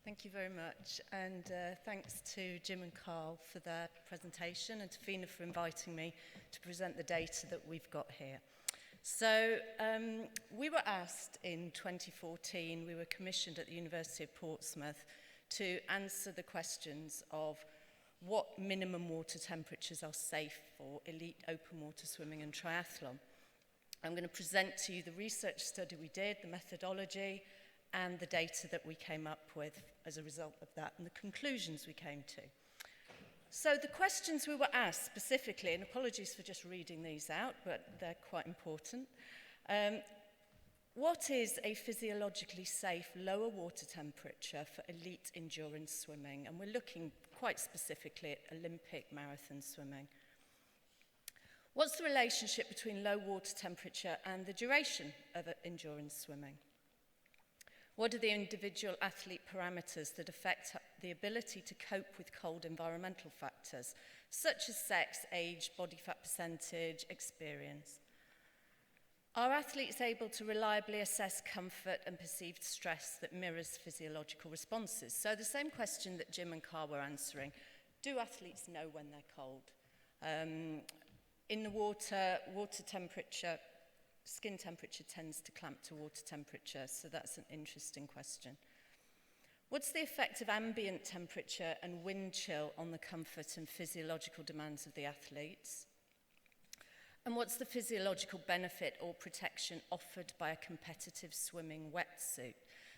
Thank you very much, and thanks to Jim and Carl for their presentation and to FINA for inviting me to present the data that we've got here. So we were asked in 2014, we were commissioned at the University of Portsmouth to answer the questions of what minimum water temperatures are safe for elite open water swimming and triathlon. I'm going to present to you the research study we did, the methodology, and the data that we came up with as a result of that, and the conclusions we came to. So the questions we were asked specifically, and apologies for just reading these out, but they're quite important. What is a physiologically safe lower water temperature for elite endurance swimming? And we're looking quite specifically at Olympic marathon swimming. What's the relationship between low water temperature and the duration of endurance swimming? What are the individual athlete parameters that affect the ability to cope with cold environmental factors, such as sex, age, body fat percentage, experience? Are athletes able to reliably assess comfort and perceived stress that mirrors physiological responses? So the same question that Jim and Carl were answering. Do athletes know when they're cold? In the water temperature, skin temperature tends to clamp to water temperature, so that's an interesting question. What's the effect of ambient temperature and wind chill on the comfort and physiological demands of the athletes? And what's the physiological benefit or protection offered by a competitive swimming wetsuit?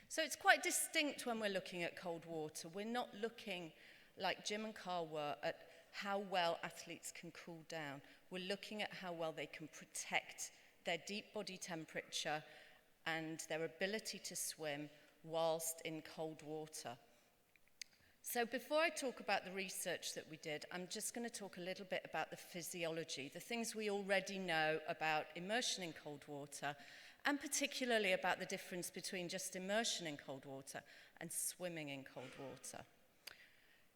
So it's quite distinct when we're looking at cold water. We're not looking, like Jim and Carl were, at how well athletes can cool down. We're looking at how well they can protect their deep body temperature and their ability to swim whilst in cold water. So before I talk about the research that we did, I'm just going to talk a little bit about the physiology, the things we already know about immersion in cold water, and particularly about the difference between just immersion in cold water and swimming in cold water.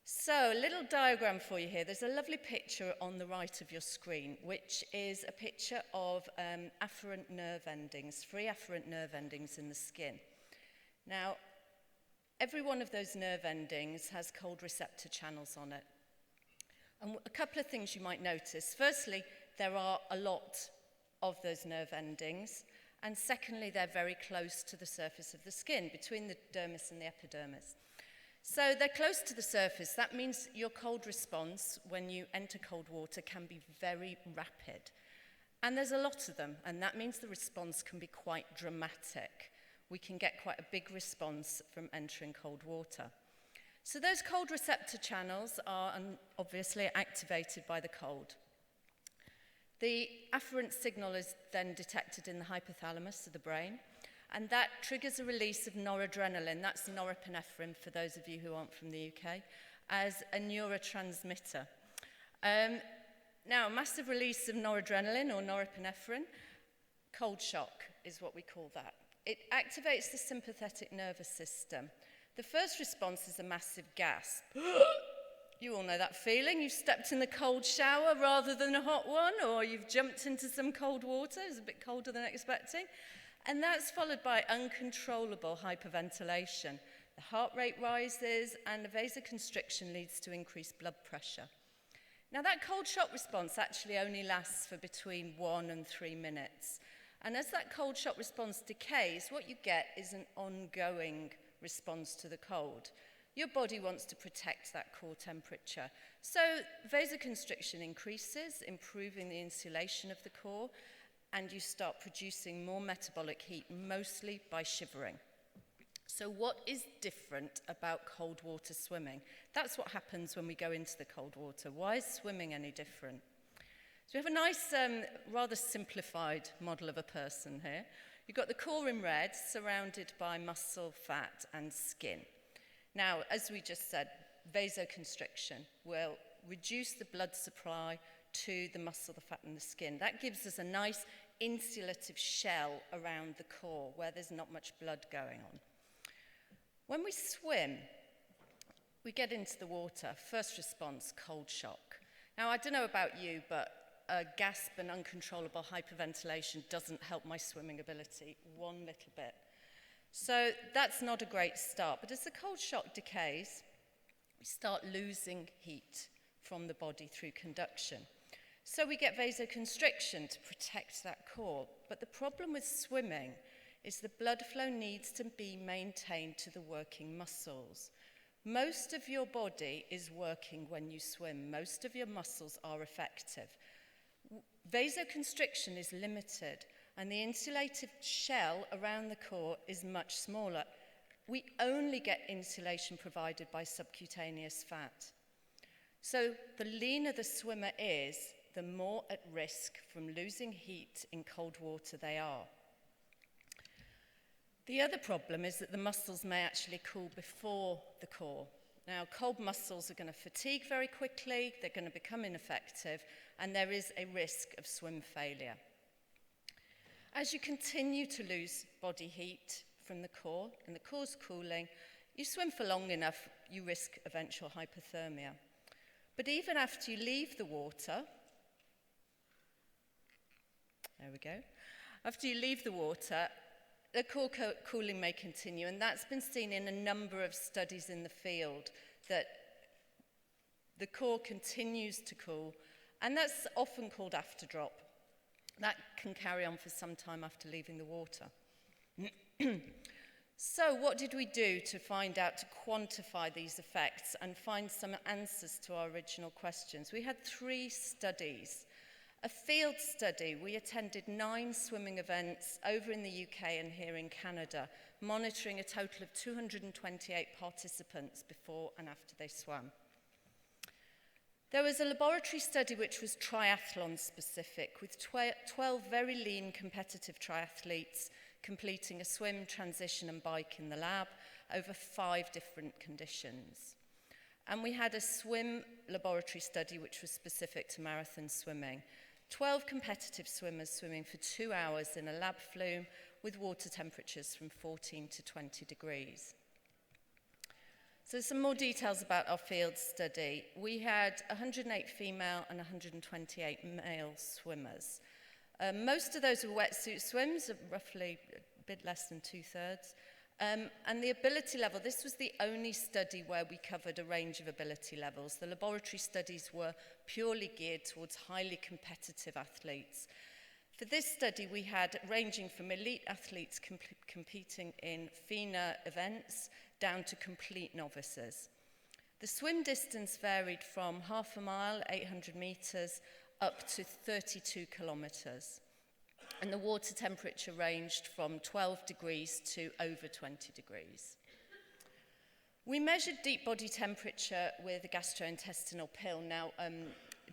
So, a little diagram for you here. There's a lovely picture on the right of your screen, which is a picture of afferent nerve endings, free afferent nerve endings in the skin. Now, every one of those nerve endings has cold receptor channels on it. And a couple of things you might notice. Firstly, there are a lot of those nerve endings. And secondly, they're very close to the surface of the skin, between the dermis and the epidermis. So they're close to the surface. That means your cold response when you enter cold water can be very rapid. And there's a lot of them, and that means the response can be quite dramatic. We can get quite a big response from entering cold water. So those cold receptor channels are obviously activated by the cold. The afferent signal is then detected in the hypothalamus of the brain, and that triggers a release of noradrenaline, that's norepinephrine for those of you who aren't from the UK, as a neurotransmitter. Now, a massive release of noradrenaline or norepinephrine, cold shock is what we call that. It activates the sympathetic nervous system. The first response is a massive gasp. You all know that feeling. You've stepped in the cold shower rather than a hot one, or you've jumped into some cold water. It's a bit colder than expecting. And that's followed by uncontrollable hyperventilation. The heart rate rises and the vasoconstriction leads to increased blood pressure. Now that cold shock response actually only lasts for between 1 and 3 minutes. And as that cold shock response decays, what you get is an ongoing response to the cold. Your body wants to protect that core temperature. So vasoconstriction increases, improving the insulation of the core, and you start producing more metabolic heat, mostly by shivering. So what is different about cold water swimming? That's what happens when we go into the cold water. Why is swimming any different? So we have a nice, rather simplified model of a person here. You've got the core in red, surrounded by muscle, fat, and skin. Now, as we just said, vasoconstriction will reduce the blood supply to the muscle, the fat, and the skin. That gives us a nice insulative shell around the core where there's not much blood going on. When we swim, we get into the water. First response, cold shock. Now, I don't know about you, but a gasp and uncontrollable hyperventilation doesn't help my swimming ability one little bit. So that's not a great start, but as the cold shock decays, we start losing heat from the body through conduction. So we get vasoconstriction to protect that core. But the problem with swimming is the blood flow needs to be maintained to the working muscles. Most of your body is working when you swim. Most of your muscles are effective. Vasoconstriction is limited, and the insulative shell around the core is much smaller. We only get insulation provided by subcutaneous fat. So the leaner the swimmer is, the more at risk from losing heat in cold water they are. The other problem is that the muscles may actually cool before the core. Now, cold muscles are going to fatigue very quickly, they're going to become ineffective, and there is a risk of swim failure. As you continue to lose body heat from the core, and the core's cooling, you swim for long enough, you risk eventual hypothermia. But even after you leave the water, there we go, after you leave the water, the core cooling may continue, and that's been seen in a number of studies in the field, that the core continues to cool, and that's often called afterdrop. That can carry on for some time after leaving the water. So what did we do to find out, to quantify these effects and find some answers to our original questions? We had 3 studies. A field study, we attended 9 swimming events over in the UK and here in Canada, monitoring a total of 228 participants before and after they swam. There was a laboratory study which was triathlon specific, with 12 very lean competitive triathletes completing a swim, transition and bike in the lab over 5 different conditions. And we had a swim laboratory study which was specific to marathon swimming. 12 competitive swimmers swimming for 2 hours in a lab flume with water temperatures from 14 to 20 degrees. So some more details about our field study. We had 108 female and 128 male swimmers. Most of those were wetsuit swims, roughly a bit less than 2/3. And the ability level, this was the only study where we covered a range of ability levels. The laboratory studies were purely geared towards highly competitive athletes. For this study, we had ranging from elite athletes competing in FINA events down to complete novices. The swim distance varied from half a mile, 800 metres, up to 32 kilometres. And the water temperature ranged from 12 degrees to over 20 degrees. We measured deep body temperature with a gastrointestinal pill. Now,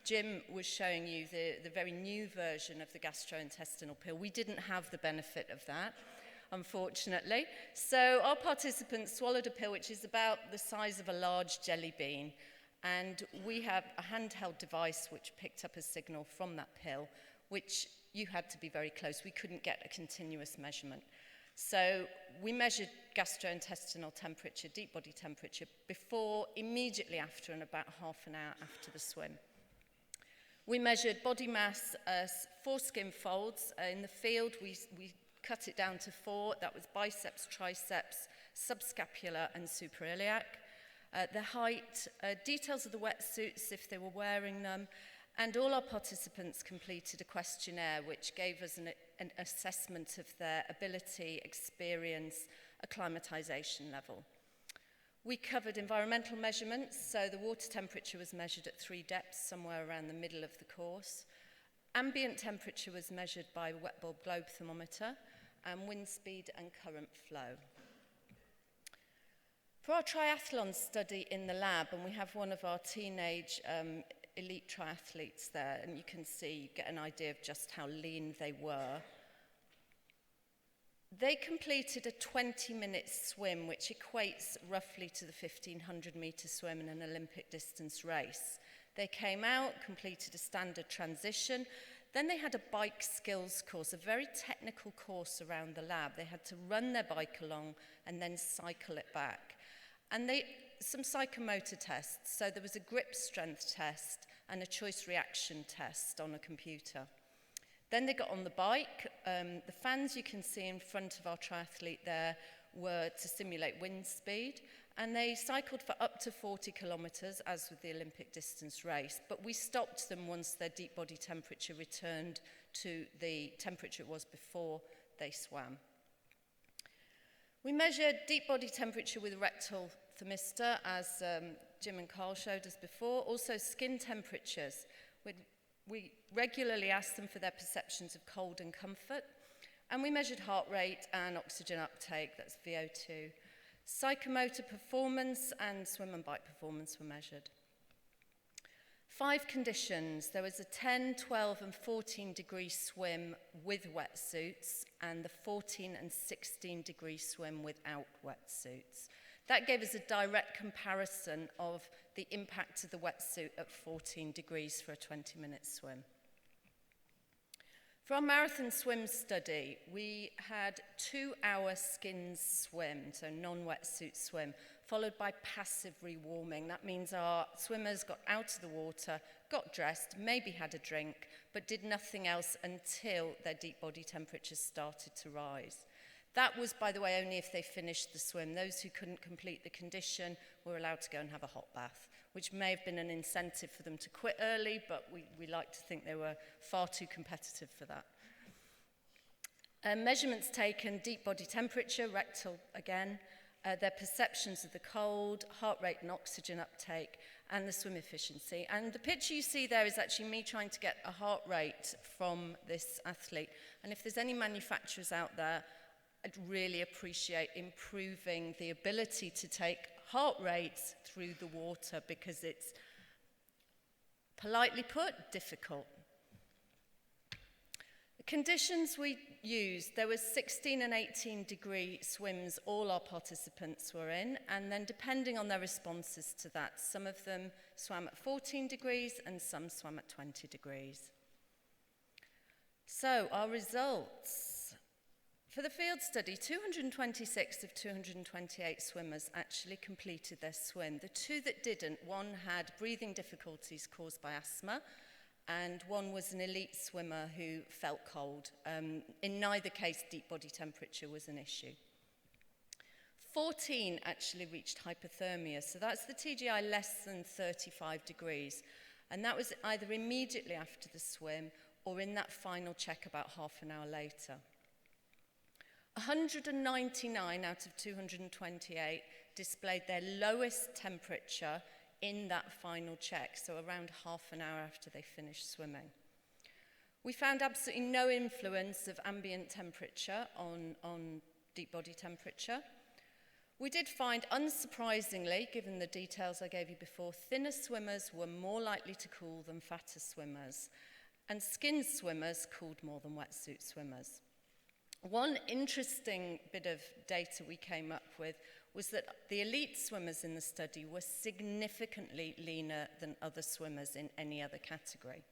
Jim was showing you the very new version of the gastrointestinal pill. We didn't have the benefit of that, unfortunately. So our participants swallowed a pill which is about the size of a large jelly bean, and we have a handheld device which picked up a signal from that pill, which you had to be very close. We couldn't get a continuous measurement. So we measured gastrointestinal temperature, deep body temperature, before, immediately after, and about half an hour after the swim. We measured body mass as 4 skin folds. In the field, we cut it down to 4. That was biceps, triceps, subscapular, and suprailiac. The height, details of the wetsuits, if they were wearing them, and all our participants completed a questionnaire which gave us an assessment of their ability, experience, acclimatization level. We covered environmental measurements, so the water temperature was measured at 3 depths, somewhere around the middle of the course. Ambient temperature was measured by a wet bulb globe thermometer, and wind speed and current flow. For our triathlon study in the lab, and we have one of our teenage elite triathletes there, and you can see, you get an idea of just how lean they were. They completed a 20-minute swim, which equates roughly to the 1,500 metre swim in an Olympic distance race. They came out, completed a standard transition. Then they had a bike skills course, a very technical course around the lab. They had to run their bike along and then cycle it back. And some psychomotor tests. So there was a grip strength test and a choice reaction test on a computer. Then they got on the bike. The fans you can see in front of our triathlete there were to simulate wind speed, and they cycled for up to 40 kilometres, as with the Olympic distance race, but we stopped them once their deep body temperature returned to the temperature it was before they swam. We measured deep body temperature with rectal thermistor, as Jim and Carl showed us before, also skin temperatures. We regularly asked them for their perceptions of cold and comfort, and we measured heart rate and oxygen uptake, that's VO2. Psychomotor performance and swim and bike performance were measured. 5 conditions. There was a 10, 12 and 14 degree swim with wetsuits and the 14 and 16 degree swim without wetsuits. That gave us a direct comparison of the impact of the wetsuit at 14 degrees for a 20-minute swim. For our marathon swim study, we had 2-hour skins swim, so non-wetsuit swim, followed by passive rewarming. That means our swimmers got out of the water, got dressed, maybe had a drink, but did nothing else until their deep body temperatures started to rise. That was, by the way, only if they finished the swim. Those who couldn't complete the condition were allowed to go and have a hot bath, which may have been an incentive for them to quit early, but we like to think they were far too competitive for that. Measurements taken, deep body temperature, rectal again, their perceptions of the cold, heart rate and oxygen uptake, and the swim efficiency. And the picture you see there is actually me trying to get a heart rate from this athlete. And if there's any manufacturers out there, I'd really appreciate improving the ability to take heart rates through the water, because it's, politely put, difficult. The conditions we used, there was 16 and 18 degree swims all our participants were in, and then depending on their responses to that, some of them swam at 14 degrees and some swam at 20 degrees. So our results. For the field study, 226 of 228 swimmers actually completed their swim. The 2 that didn't, one had breathing difficulties caused by asthma, and one was an elite swimmer who felt cold. In neither case, deep body temperature was an issue. 14 actually reached hypothermia, so that's the TGI less than 35 degrees, and that was either immediately after the swim or in that final check about half an hour later. 199 out of 228 displayed their lowest temperature in that final check, so around half an hour after they finished swimming. We found absolutely no influence of ambient temperature on deep body temperature. We did find, unsurprisingly, given the details I gave you before, thinner swimmers were more likely to cool than fatter swimmers, and skin swimmers cooled more than wetsuit swimmers. One interesting bit of data we came up with was that the elite swimmers in the study were significantly leaner than other swimmers in any other category.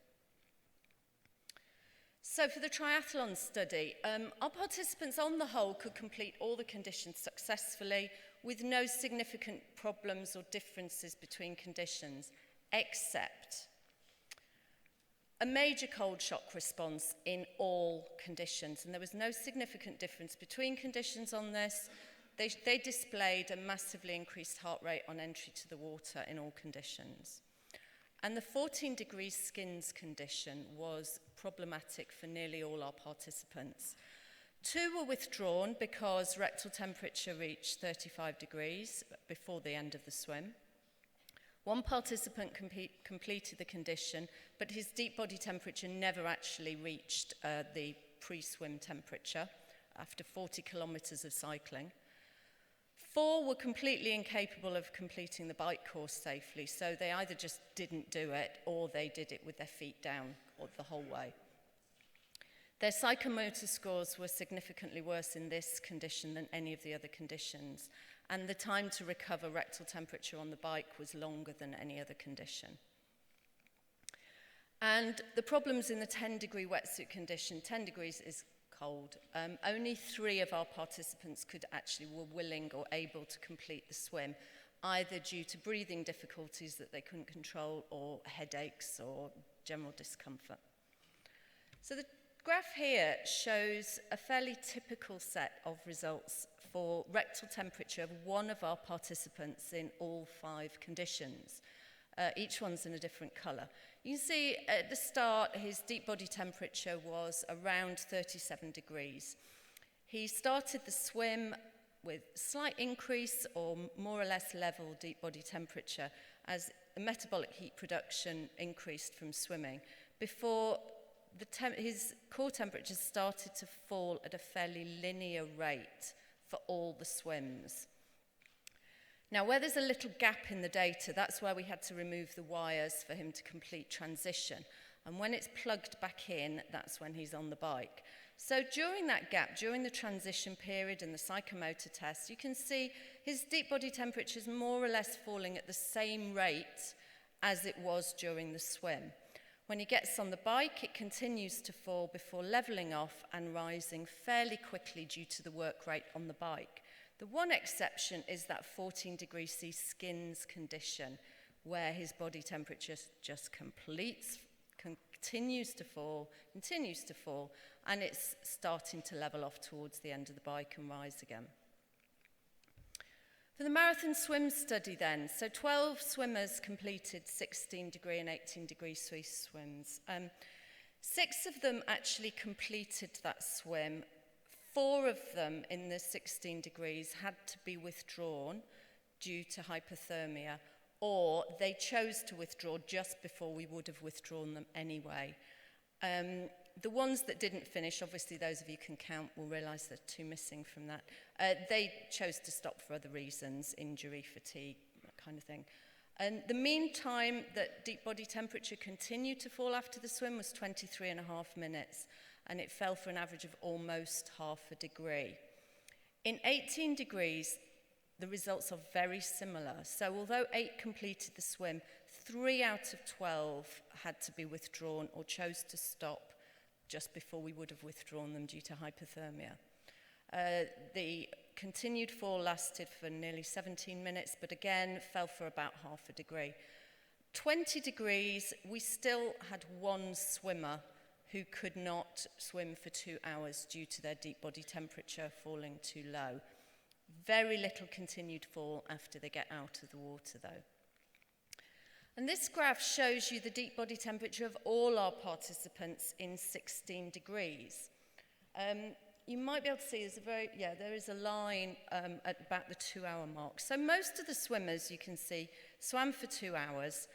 So for the triathlon study, our participants on the whole could complete all the conditions successfully with no significant problems or differences between conditions, except a major cold shock response in all conditions, and there was no significant difference between conditions on this. They displayed a massively increased heart rate on entry to the water in all conditions. And the 14 degrees skins condition was problematic for nearly all our participants. 2 were withdrawn because rectal temperature reached 35 degrees before the end of the swim. 1 participant completed the condition, but his deep body temperature never actually reached the pre-swim temperature after 40 kilometres of cycling. 4 were completely incapable of completing the bike course safely, so they either just didn't do it or they did it with their feet down the whole way. Their psychomotor scores were significantly worse in this condition than any of the other conditions, and the time to recover rectal temperature on the bike was longer than any other condition. And the problems in the 10-degree wetsuit condition, 10 degrees is cold. Only 3 of our participants were willing or able to complete the swim, either due to breathing difficulties that they couldn't control or headaches or general discomfort. So the graph here shows a fairly typical set of results for rectal temperature of one of our participants in all 5 conditions. Each one's in a different colour. You can see at the start his deep body temperature was around 37 degrees. He started the swim with slight increase or more or less level deep body temperature as the metabolic heat production increased from swimming before his core temperature started to fall at a fairly linear rate for all the swims. Now, where there's a little gap in the data, that's where we had to remove the wires for him to complete transition. And when it's plugged back in, that's when he's on the bike. So during that gap, during the transition period and the psychomotor test, you can see his deep body temperature is more or less falling at the same rate as it was during the swim. When he gets on the bike, it continues to fall before levelling off and rising fairly quickly due to the work rate on the bike. The one exception is that 14 degrees C skins condition, where his body temperature just continues to fall, and it's starting to level off towards the end of the bike and rise again. For the marathon swim study then, so 12 swimmers completed 16 degree and 18 degree Swiss swims. 6 of them actually completed that swim. 4 of them in the 16 degrees had to be withdrawn due to hypothermia, or they chose to withdraw just before we would have withdrawn them anyway. The ones that didn't finish, obviously those of you who can count will realise there's 2 missing from that. They chose to stop for other reasons, injury, fatigue, that kind of thing. And the mean time that deep body temperature continued to fall after the swim was 23.5 minutes, and it fell for an average of almost half a degree. In 18 degrees, the results are very similar. So although 8 completed the swim, 3 out of 12 had to be withdrawn or chose to stop just before we would have withdrawn them due to hypothermia. The continued fall lasted for nearly 17 minutes, but again fell for about half a degree. 20 degrees, we still had 1 swimmer who could not swim for 2 hours due to their deep body temperature falling too low. Very little continued fall after they get out of the water though. And this graph shows you the deep body temperature of all our participants in 16 degrees. You might be able to see there is a line at about the 2-hour mark. So most of the swimmers, you can see, swam for 2 hours.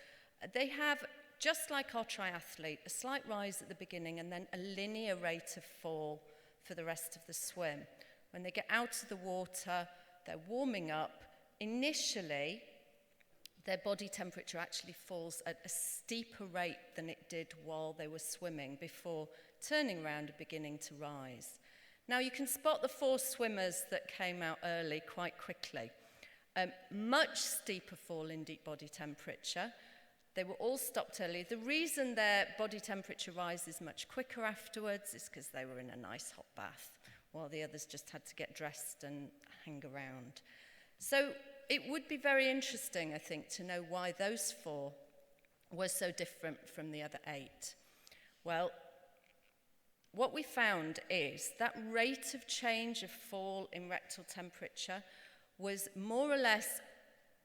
They have, just like our triathlete, a slight rise at the beginning and then a linear rate of fall for the rest of the swim. When they get out of the water, they're warming up. Initially, their body temperature actually falls at a steeper rate than it did while they were swimming before turning around and beginning to rise. Now you can spot the 4 swimmers that came out early quite quickly. Much steeper fall in deep body temperature. They were all stopped early. The reason their body temperature rises much quicker afterwards is because they were in a nice hot bath, while the others just had to get dressed and hang around. So it would be very interesting, I think, to know why those 4 were so different from the other 8. Well, what we found is that rate of change of fall in rectal temperature was more or less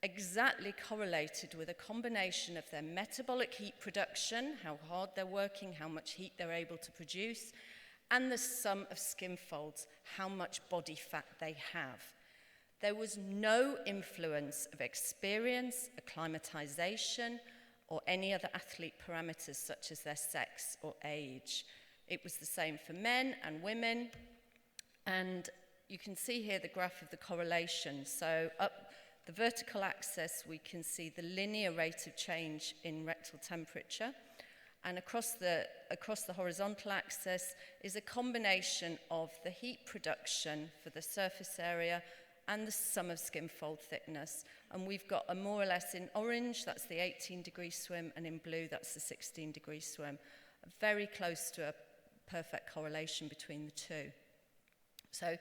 exactly correlated with a combination of their metabolic heat production, how hard they're working, how much heat they're able to produce, and the sum of skin folds, how much body fat they have. There was no influence of experience, acclimatization, or any other athlete parameters such as their sex or age. It was the same for men and women, and you can see here the graph of the correlation. So up the vertical axis, we can see the linear rate of change in rectal temperature, and across the horizontal axis is a combination of the heat production for the surface area and the sum of skin fold thickness. And we've got a more or less in orange, that's the 18-degree swim, and in blue, that's the 16-degree swim. Very close to a perfect correlation between the 2. So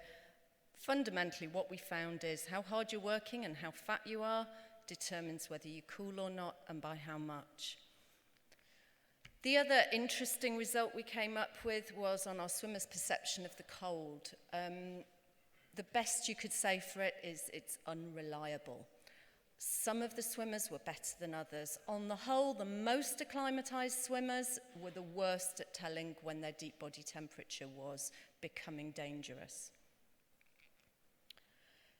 fundamentally, what we found is how hard you're working and how fat you are determines whether you cool or not, and by how much. The other interesting result we came up with was on our swimmers' perception of the cold. the best you could say for it is it's unreliable. Some of the swimmers were better than others. On the whole, the most acclimatized swimmers were the worst at telling when their deep body temperature was becoming dangerous.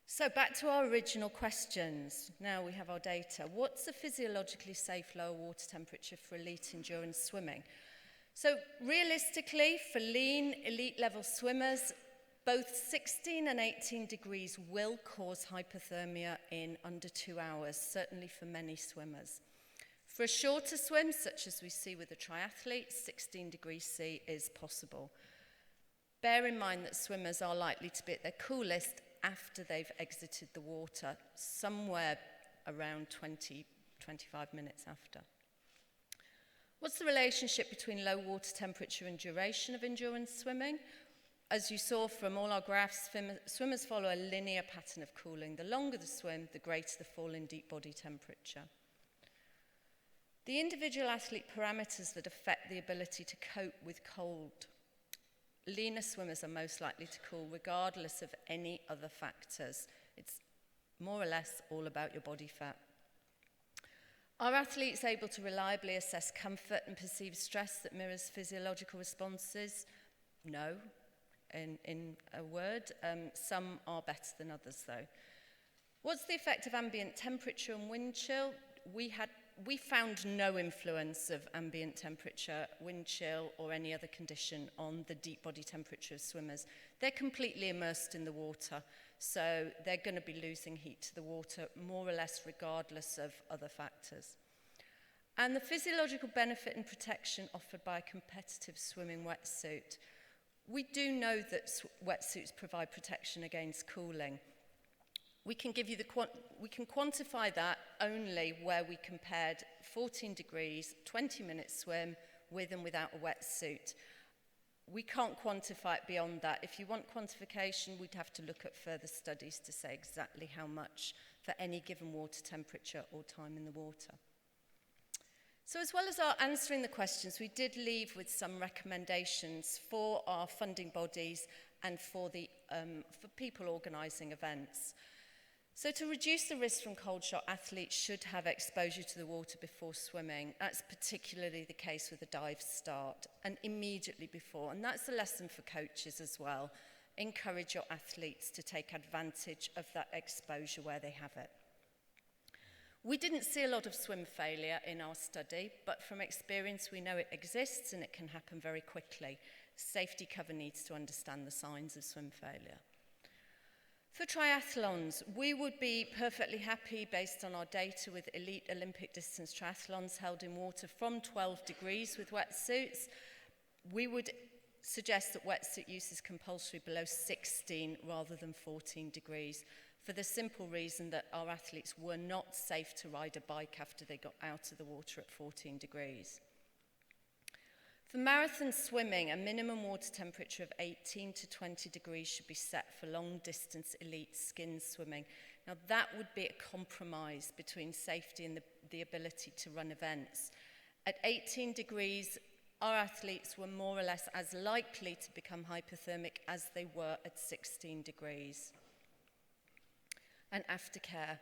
So back to our original questions. Now we have our data. What's a physiologically safe lower water temperature for elite endurance swimming? So realistically, for lean, elite level swimmers, both 16 and 18 degrees will cause hypothermia in under 2 hours, certainly for many swimmers. For a shorter swim, such as we see with a triathlete, 16 degrees C is possible. Bear in mind that swimmers are likely to be at their coolest after they've exited the water, somewhere around 20, 25 minutes after. What's the relationship between low water temperature and duration of endurance swimming? As you saw from all our graphs, swimmers follow a linear pattern of cooling. The longer the swim, the greater the fall in deep body temperature. The individual athlete parameters that affect the ability to cope with cold. Leaner swimmers are most likely to cool regardless of any other factors. It's more or less all about your body fat. Are athletes able to reliably assess comfort and perceive stress that mirrors physiological responses? No. In a word, some are better than others though. What's the effect of ambient temperature and wind chill? We found no influence of ambient temperature, wind chill, or any other condition on the deep body temperature of swimmers. They're completely immersed in the water, so they're going to be losing heat to the water more or less regardless of other factors. And the physiological benefit and protection offered by a competitive swimming wetsuit. We do know that wetsuits provide protection against cooling. We can quantify that only where we compared 14 degrees, 20-minute swim with and without a wetsuit. We can't quantify it beyond that. If you want quantification, we'd have to look at further studies to say exactly how much for any given water temperature or time in the water. So as well as our answering the questions, we did leave with some recommendations for our funding bodies and for people organising events. So to reduce the risk from cold shock, athletes should have exposure to the water before swimming. That's particularly the case with a dive start and immediately before. And that's a lesson for coaches as well. Encourage your athletes to take advantage of that exposure where they have it. We didn't see a lot of swim failure in our study, but from experience we know it exists and it can happen very quickly. Safety cover needs to understand the signs of swim failure. For triathlons, we would be perfectly happy based on our data with elite Olympic distance triathlons held in water from 12 degrees with wetsuits. We would suggest that wetsuit use is compulsory below 16 rather than 14 degrees. For the simple reason that our athletes were not safe to ride a bike after they got out of the water at 14 degrees. For marathon swimming, a minimum water temperature of 18 to 20 degrees should be set for long-distance elite skin swimming. Now, that would be a compromise between safety and the ability to run events. At 18 degrees, our athletes were more or less as likely to become hypothermic as they were at 16 degrees. And aftercare.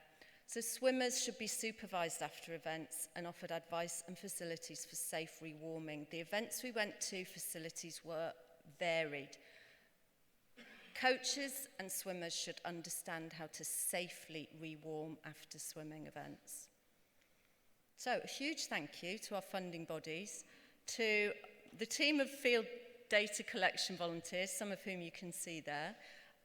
So swimmers should be supervised after events and offered advice and facilities for safe rewarming. The events we went to, facilities were varied. Coaches and swimmers should understand how to safely rewarm after swimming events. So a huge thank you to our funding bodies, to the team of field data collection volunteers, some of whom you can see there,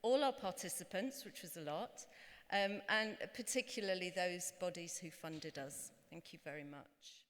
all our participants, which was a lot, and particularly those bodies who funded us. Thank you very much.